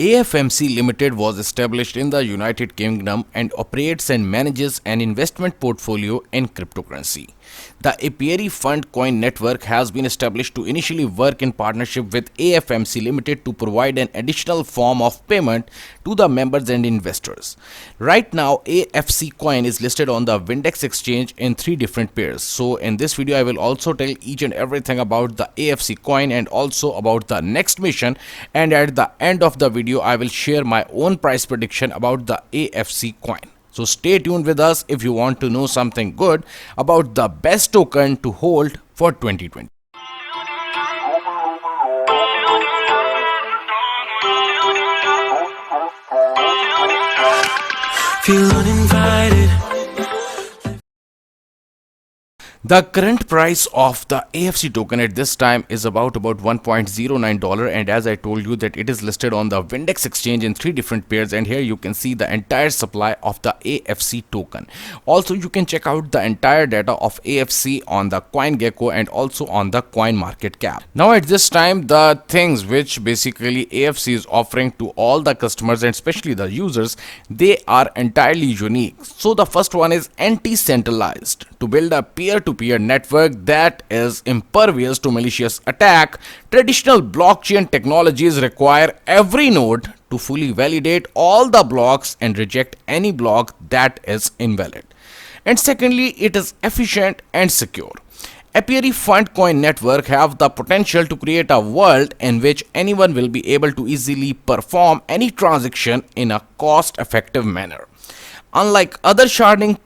AFMC Limited was established in the United Kingdom and operates and manages an investment portfolio in cryptocurrency. The Apiary Fund Coin Network has been established to initially work in partnership with AFMC Limited to provide an additional form of payment to the members and investors. Right now, AFC Coin is listed on the Windex exchange in 3 different pairs. So in this video, I will also tell each and everything about the AFC Coin and also about the next mission, and at the end of the video, I will share my own price prediction about the AFC Coin. So stay tuned with us if you want to know something good about the best token to hold for 2020. Feel uninvited. The current price of the AFC token at this time is about $1.09, and as I told you that it is listed on the Windex exchange in 3 different pairs, and here you can see the entire supply of the AFC token. Also, you can check out the entire data of AFC on the CoinGecko and also on the CoinMarketCap. Now at this time, the things which basically AFC is offering to all the customers and especially the users, they are entirely unique. So the first one is anti-centralized. To build a peer-to-peer network that is impervious to malicious attack, traditional blockchain technologies require every node to fully validate all the blocks and reject any block that is invalid. And secondly, it is efficient and secure. Apiary Fund Coin Network have the potential to create a world in which anyone will be able to easily perform any transaction in a cost-effective manner. Unlike other sharding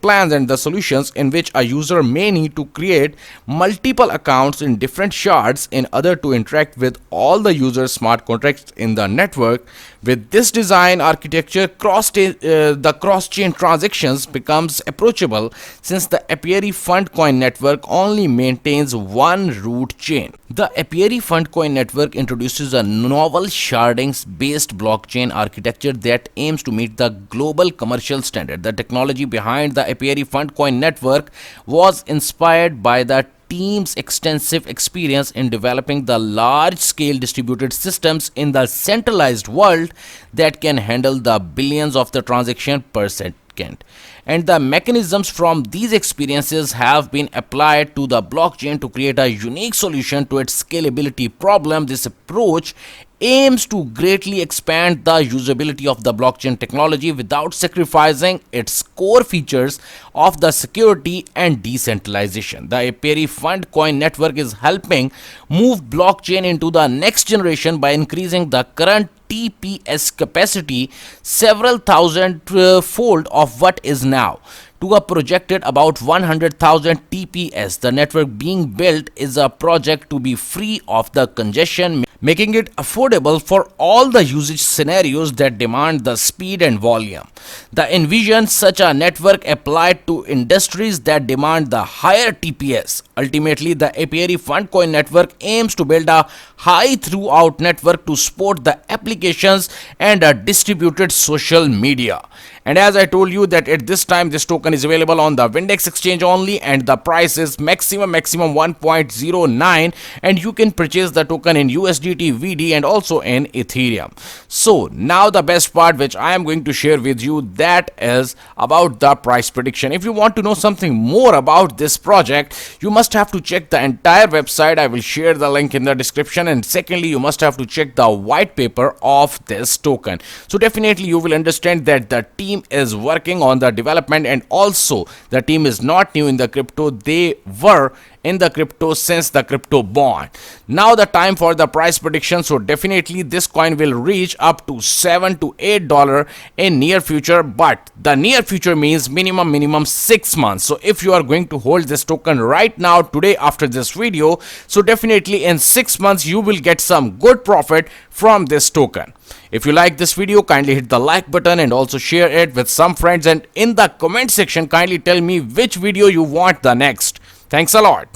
plans and the solutions in which a user may need to create multiple accounts in different shards in order to interact with all the user smart contracts in the network, with this design architecture, the cross-chain transactions becomes approachable since the Apiary Fund Coin Network only maintains one root chain. The Apiary Fund Coin Network introduces a novel sharding-based blockchain architecture that aims to meet the global commercial standard. The technology behind the Apiary Fund Coin Network was inspired by the team's extensive experience in developing the large-scale distributed systems in the centralized world that can handle the billions of the transactions per second. And the mechanisms from these experiences have been applied to the blockchain to create a unique solution to its scalability problem. This approach aims to greatly expand the usability of the blockchain technology without sacrificing its core features of the security and decentralization. The Apiary Fund Coin Network is helping move blockchain into the next generation by increasing the current TPS capacity several thousand fold of what is now to a projected about 100,000 TPS. The network being built is a project to be free of the congestion, making it affordable for all the usage scenarios that demand the speed and volume. The envision such a network applied to industries that demand the higher TPS. Ultimately, the Apiary Fund Coin Network aims to build a high throughput network to support the applications and a distributed social media. And as I told you that at this time this token is available on the Windex exchange only, and the price is maximum 1.09, and you can purchase the token in USDT, VD and also in Ethereum. So now the best part which I am going to share with you, that is about the price prediction. If you want to know something more about this project, you must have to check the entire website. I will share the link in the description, and secondly you must have to check the white paper of this token. So definitely you will understand that the team is working on the development, and also the team is not new in the crypto. They were in the crypto since the crypto born. Now the time for the price prediction. So definitely this coin will reach up to $7 to $8 in near future, but the near future means minimum 6 months. So if you are going to hold this token right now today after this video, so definitely in 6 months you will get some good profit from this token. If you like this video, kindly hit the like button and also share it with some friends, and in the comment section kindly tell me which video you want the next. Thanks a lot.